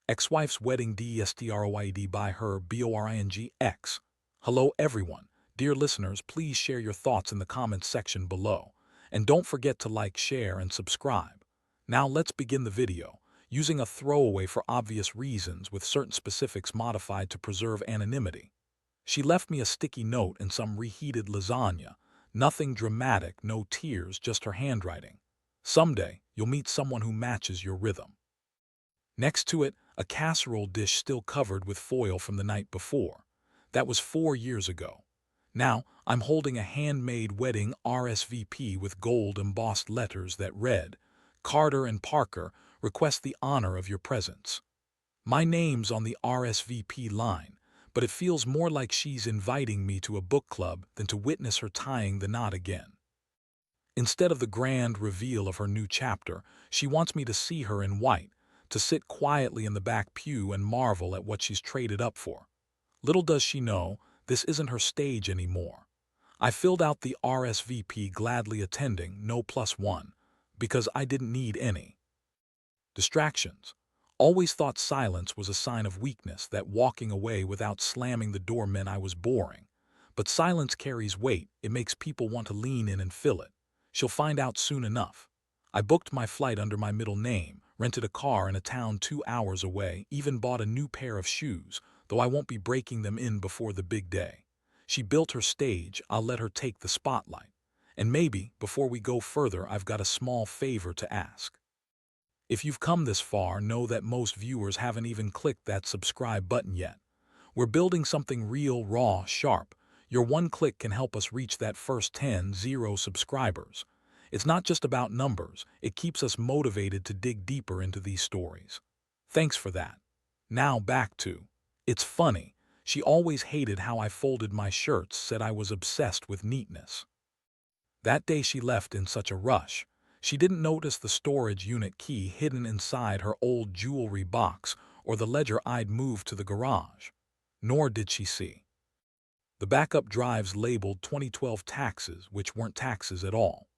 Ex-wife's wedding destroyed by her boring ex. Hello everyone. Dear listeners, please share your thoughts in the comments section below. And don't forget to like, share, and subscribe. Now let's begin the video, using a throwaway for obvious reasons with certain specifics modified to preserve anonymity. She left me a sticky note and some reheated lasagna. Nothing dramatic, no tears, just her handwriting. Someday, you'll meet someone who matches your rhythm. Next to it, a casserole dish still covered with foil from the night before. That was 4 years ago. Now, I'm holding a handmade wedding RSVP with gold embossed letters that read, "Carter and Parker request the honor of your presence." My name's on the RSVP line, but it feels more like she's inviting me to a book club than to witness her tying the knot again. Instead of the grand reveal of her new chapter, she wants me to see her in white, to sit quietly in the back pew and marvel at what she's traded up for. Little does she know, this isn't her stage anymore. I filled out the RSVP gladly attending, no +1, because I didn't need any distractions. Always thought silence was a sign of weakness, that walking away without slamming the door meant I was boring. But silence carries weight, it makes people want to lean in and fill it. She'll find out soon enough. I booked my flight under my middle name, rented a car in a town 2 hours away, even bought a new pair of shoes, though I won't be breaking them in before the big day. She built her stage, I'll let her take the spotlight. And maybe, before we go further, I've got a small favor to ask. If you've come this far, know that most viewers haven't even clicked that subscribe button yet. We're building something real, raw, sharp. Your one click can help us reach that first 10 subscribers. It's not just about numbers, it keeps us motivated to dig deeper into these stories. Thanks for that. Now back to, it's funny, she always hated how I folded my shirts, said I was obsessed with neatness. That day she left in such a rush. She didn't notice the storage unit key hidden inside her old jewelry box or the ledger I'd moved to the garage. Nor did she see the backup drives labeled 2012 taxes, which weren't taxes at all.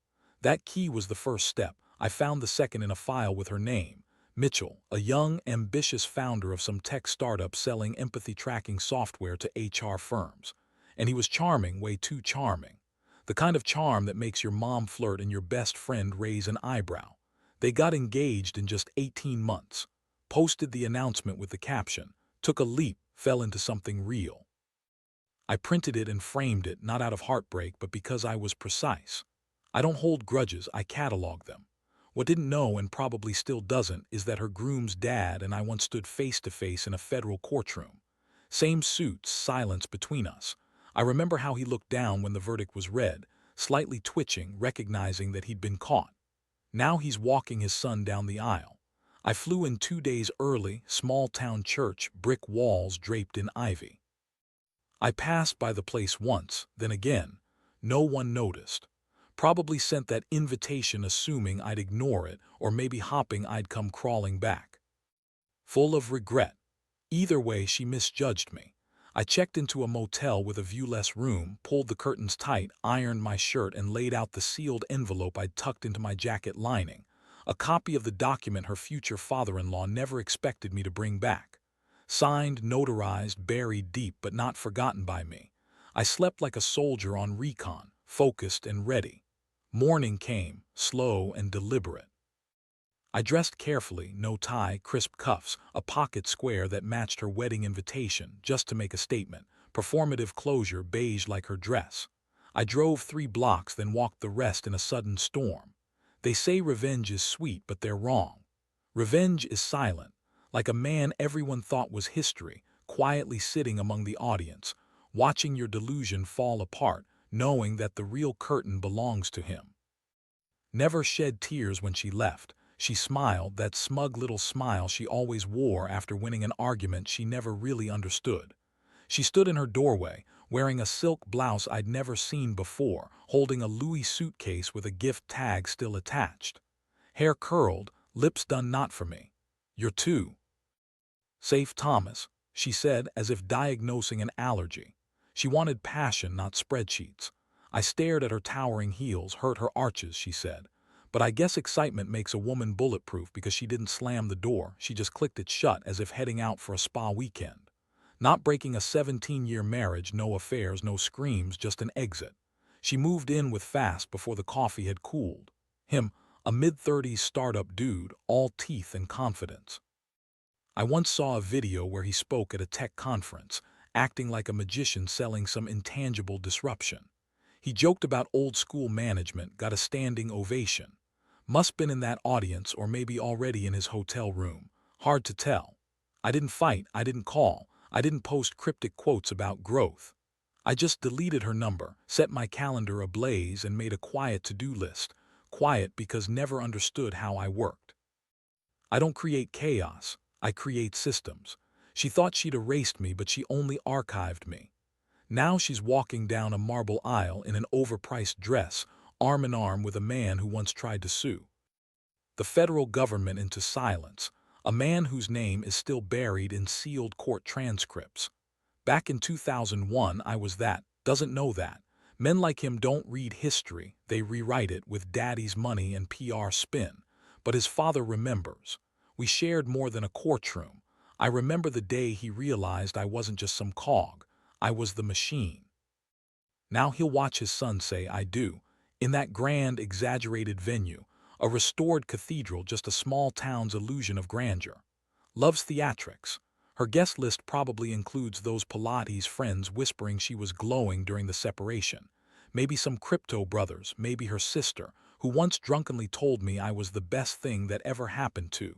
That key was the first step. I found the second in a file with her name, Mitchell, a young, ambitious founder of some tech startup selling empathy tracking software to HR firms. And he was charming, way too charming. The kind of charm that makes your mom flirt and your best friend raise an eyebrow. They got engaged in just 18 months. Posted the announcement with the caption, "Took a leap, fell into something real." I printed it and framed it, not out of heartbreak, but because I was precise. I don't hold grudges, I catalog them. What didn't know, and probably still doesn't, is that her groom's dad and I once stood face to face in a federal courtroom. Same suits, silence between us. I remember how he looked down when the verdict was read, slightly twitching, recognizing that he'd been caught. Now he's walking his son down the aisle. I flew in 2 days early, small-town church, brick walls draped in ivy. I passed by the place once, then again. No one noticed. Probably sent that invitation assuming I'd ignore it, or maybe hoping I'd come crawling back. Full of regret. Either way, she misjudged me. I checked into a motel with a viewless room, pulled the curtains tight, ironed my shirt, and laid out the sealed envelope I'd tucked into my jacket lining. A copy of the document her future father-in-law never expected me to bring back. Signed, notarized, buried deep, but not forgotten by me. I slept like a soldier on recon, focused and ready. Morning came, slow and deliberate. I dressed carefully, no tie, crisp cuffs, a pocket square that matched her wedding invitation, just to make a statement, performative closure, beige like her dress. I drove 3 blocks, then walked the rest in a sudden storm. They say revenge is sweet, but they're wrong. Revenge is silent, like a man everyone thought was history, quietly sitting among the audience, watching your delusion fall apart, knowing that the real curtain belongs to him. Never shed tears when she left. She smiled, that smug little smile she always wore after winning an argument she never really understood. She stood in her doorway, wearing a silk blouse I'd never seen before, holding a Louis suitcase with a gift tag still attached. Hair curled, lips done not for me. "You're too safe, Thomas," she said, as if diagnosing an allergy. She wanted passion, not spreadsheets. I stared at her towering heels. "Hurt her arches," she said. But I guess excitement makes a woman bulletproof because she didn't slam the door, she just clicked it shut as if heading out for a spa weekend. Not breaking a 17-year marriage, no affairs, no screams, just an exit. She moved in with fast before the coffee had cooled. Him, a mid-30s startup dude, all teeth and confidence. I once saw a video where he spoke at a tech conference, acting like a magician selling some intangible disruption. He joked about old-school management, got a standing ovation. Must been in that audience or maybe already in his hotel room. Hard to tell. I didn't fight, I didn't call, I didn't post cryptic quotes about growth. I just deleted her number, set my calendar ablaze, and made a quiet to-do list. Quiet because never understood how I worked. I don't create chaos, I create systems. She thought she'd erased me, but she only archived me. Now she's walking down a marble aisle in an overpriced dress, arm in arm with a man who once tried to sue the federal government into silence, a man whose name is still buried in sealed court transcripts. Back in 2001, I was that, doesn't know that. Men like him don't read history, they rewrite it with daddy's money and PR spin. But his father remembers. We shared more than a courtroom. I remember the day he realized I wasn't just some cog, I was the machine. Now he'll watch his son say, I do, in that grand, exaggerated venue, a restored cathedral, just a small town's illusion of grandeur. Loves theatrics. Her guest list probably includes those Pilates friends whispering she was glowing during the separation. Maybe some crypto brothers, maybe her sister, who once drunkenly told me I was the best thing that ever happened to.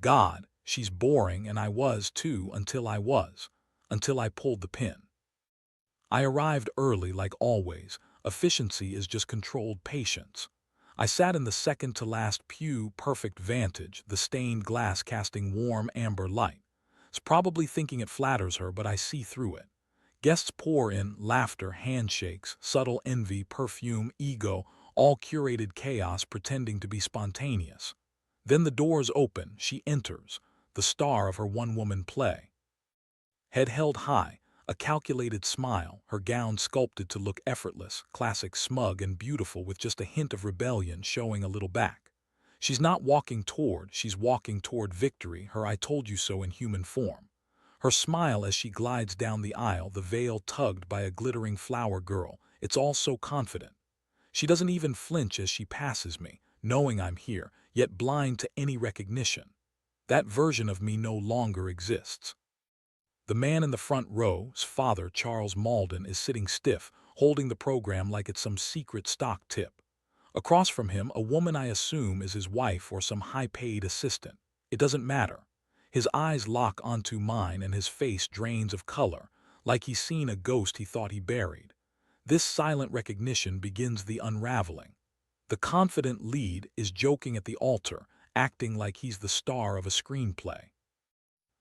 God, she's boring, and I was too until I pulled the pin. I arrived early like always. Efficiency is just controlled patience. I sat in the second-to-last pew, perfect vantage, the stained glass casting warm amber light. It's probably thinking it flatters her, but I see through it. Guests pour in, laughter, handshakes, subtle envy, perfume, ego, all curated chaos pretending to be spontaneous. Then the doors open, she enters, the star of her one-woman play. Head held high, a calculated smile, her gown sculpted to look effortless, classic, smug and beautiful with just a hint of rebellion showing a little back. She's walking toward victory, her I told you so in human form. Her smile as she glides down the aisle, the veil tugged by a glittering flower girl, it's all so confident. She doesn't even flinch as she passes me, knowing I'm here, yet blind to any recognition. That version of me no longer exists. The man in the front row's father, Charles Malden, is sitting stiff, holding the program like it's some secret stock tip. Across from him, a woman I assume is his wife or some high-paid assistant. It doesn't matter. His eyes lock onto mine and his face drains of color, like he's seen a ghost he thought he buried. This silent recognition begins the unraveling. The confident lead is joking at the altar, acting like he's the star of a screenplay.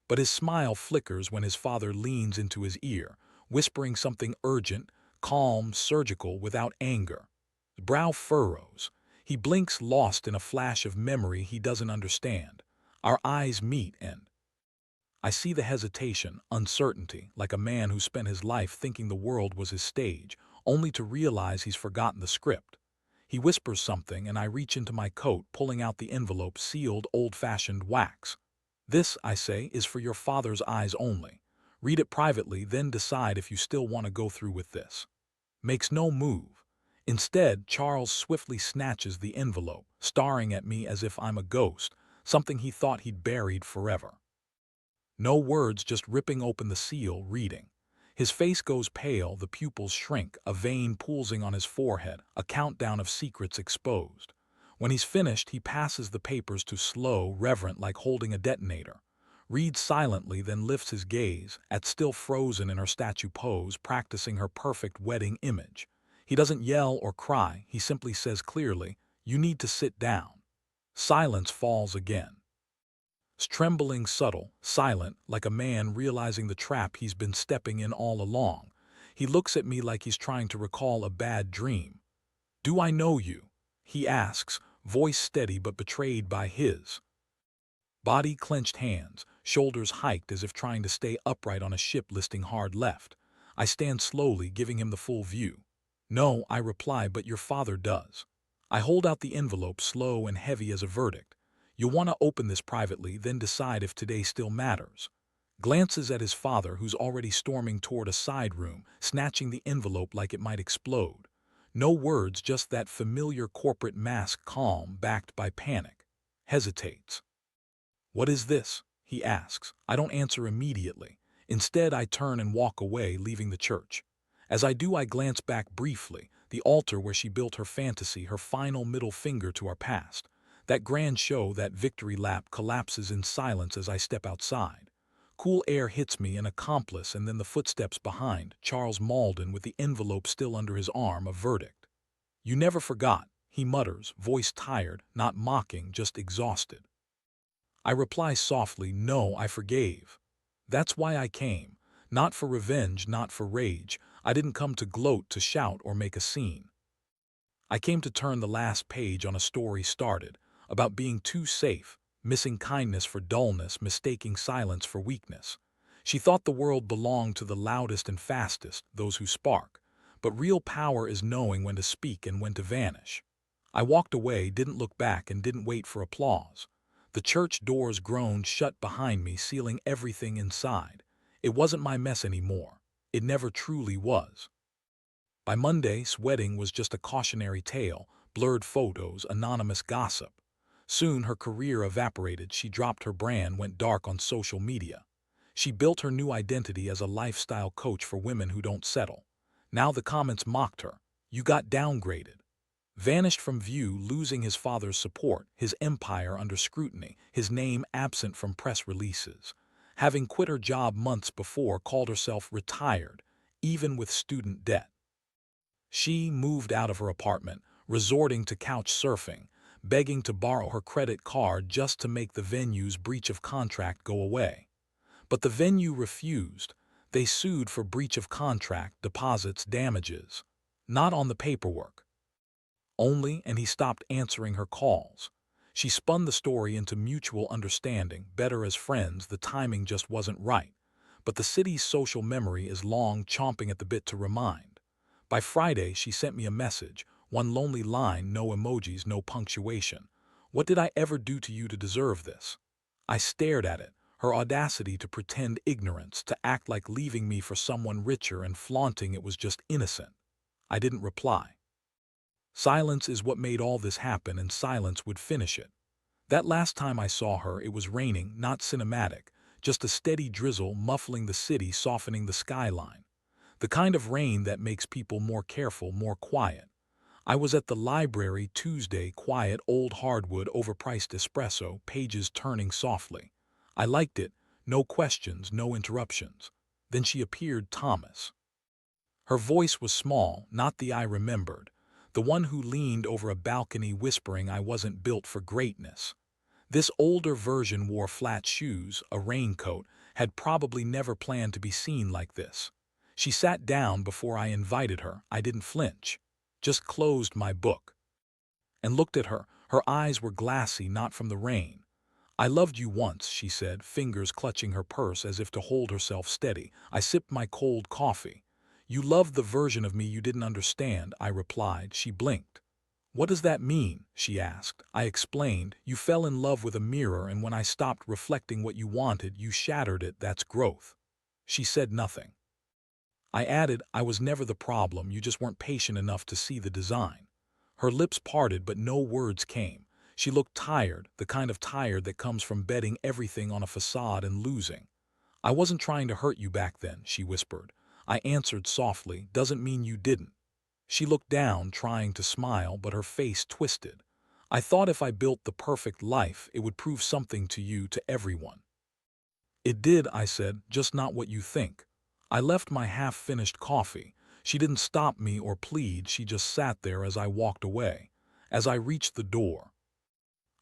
But his smile flickers when his father leans into his ear, whispering something urgent, calm, surgical, without anger. His brow furrows. He blinks, lost in a flash of memory he doesn't understand. Our eyes meet and I see the hesitation, uncertainty, like a man who spent his life thinking the world was his stage, only to realize he's forgotten the script. He whispers something and I reach into my coat, pulling out the envelope, sealed, old-fashioned wax. This, I say, is for your father's eyes only. Read it privately, then decide if you still want to go through with this. Makes no move. Instead, Charles swiftly snatches the envelope, staring at me as if I'm a ghost, something he thought he'd buried forever. No words, just ripping open the seal, reading. His face goes pale, the pupils shrink, a vein pulsing on his forehead, a countdown of secrets exposed. When he's finished, he passes the papers to slow, reverent, like holding a detonator. Reads silently, then lifts his gaze, at still frozen in her statue pose, practicing her perfect wedding image. He doesn't yell or cry, he simply says clearly, "You need to sit down." Silence falls again. Trembling, subtle, silent, like a man realizing the trap he's been stepping in all along. He looks at me like he's trying to recall a bad dream. "Do I know you?" he asks, voice steady but betrayed by his. Body clenched, hands, shoulders hiked as if trying to stay upright on a ship listing hard left. I stand slowly, giving him the full view. "No," I reply, "but your father does." I hold out the envelope, slow and heavy as a verdict. You'll want to open this privately, then decide if today still matters. Glances at his father, who's already storming toward a side room, snatching the envelope like it might explode. No words, just that familiar corporate mask, calm, backed by panic. Hesitates. "What is this?" he asks. I don't answer immediately. Instead, I turn and walk away, leaving the church. As I do, I glance back briefly, the altar where she built her fantasy, her final middle finger to our past. That grand show, that victory lap, collapses in silence as I step outside. Cool air hits me, an accomplice, and then the footsteps behind, Charles Malden with the envelope still under his arm, a verdict. "You never forgot," he mutters, voice tired, not mocking, just exhausted. I reply softly, "No, I forgave. That's why I came. Not for revenge, not for rage. I didn't come to gloat, to shout, or make a scene. I came to turn the last page on a story started, about being too safe, missing kindness for dullness, mistaking silence for weakness. She thought the world belonged to the loudest and fastest, those who spark. But real power is knowing when to speak and when to vanish. I walked away, didn't look back, and didn't wait for applause. The church doors groaned shut behind me, sealing everything inside. It wasn't my mess anymore. It never truly was. By Monday's wedding was just a cautionary tale, blurred photos, anonymous gossip. Soon her career evaporated. She dropped her brand, went dark on social media. She built her new identity as a lifestyle coach for women who don't settle. Now the comments mocked her. "You got downgraded." Vanished from view, losing his father's support, his empire under scrutiny, his name absent from press releases. Having quit her job months before, called herself retired, even with student debt. She moved out of her apartment, resorting to couch surfing, begging to borrow her credit card just to make the venue's breach of contract go away. But the venue refused. They sued for breach of contract, deposits, damages. Not on the paperwork. Only, and he stopped answering her calls. She spun the story into mutual understanding, better as friends, the timing just wasn't right. But the city's social memory is long, chomping at the bit to remind. By Friday, she sent me a message, one lonely line, no emojis, no punctuation. "What did I ever do to you to deserve this?" I stared at it, her audacity to pretend ignorance, to act like leaving me for someone richer and flaunting it was just innocent. I didn't reply. Silence is what made all this happen, and silence would finish it. That last time I saw her, it was raining, not cinematic, just a steady drizzle muffling the city, softening the skyline. The kind of rain that makes people more careful, more quiet. I was at the library Tuesday, quiet, old hardwood, overpriced espresso, pages turning softly. I liked it, no questions, no interruptions. Then she appeared, Thomas. Her voice was small, not the I remembered. The one who leaned over a balcony whispering I wasn't built for greatness. This older version wore flat shoes, a raincoat, had probably never planned to be seen like this. She sat down before I invited her. I didn't flinch, just closed my book and looked at her. Her eyes were glassy, not from the rain. "I loved you once," she said, fingers clutching her purse as if to hold herself steady. I sipped my cold coffee. "You loved the version of me you didn't understand," I replied. She blinked. "What does that mean?" she asked. I explained. "You fell in love with a mirror, and when I stopped reflecting what you wanted, you shattered it. That's growth." She said nothing. I added, "I was never the problem, you just weren't patient enough to see the design." Her lips parted, but no words came. She looked tired, the kind of tired that comes from betting everything on a facade and losing. "I wasn't trying to hurt you back then," she whispered. I answered softly, "Doesn't mean you didn't." She looked down, trying to smile, but her face twisted. "I thought if I built the perfect life, it would prove something to you, to everyone." "It did," I said, "just not what you think." I left my half-finished coffee. She didn't stop me or plead, she just sat there as I walked away. As I reached the door,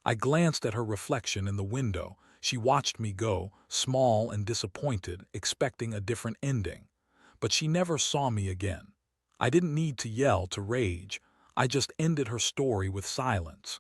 I glanced at her reflection in the window. She watched me go, small and disappointed, expecting a different ending. But she never saw me again. I didn't need to yell, to rage. I just ended her story with silence.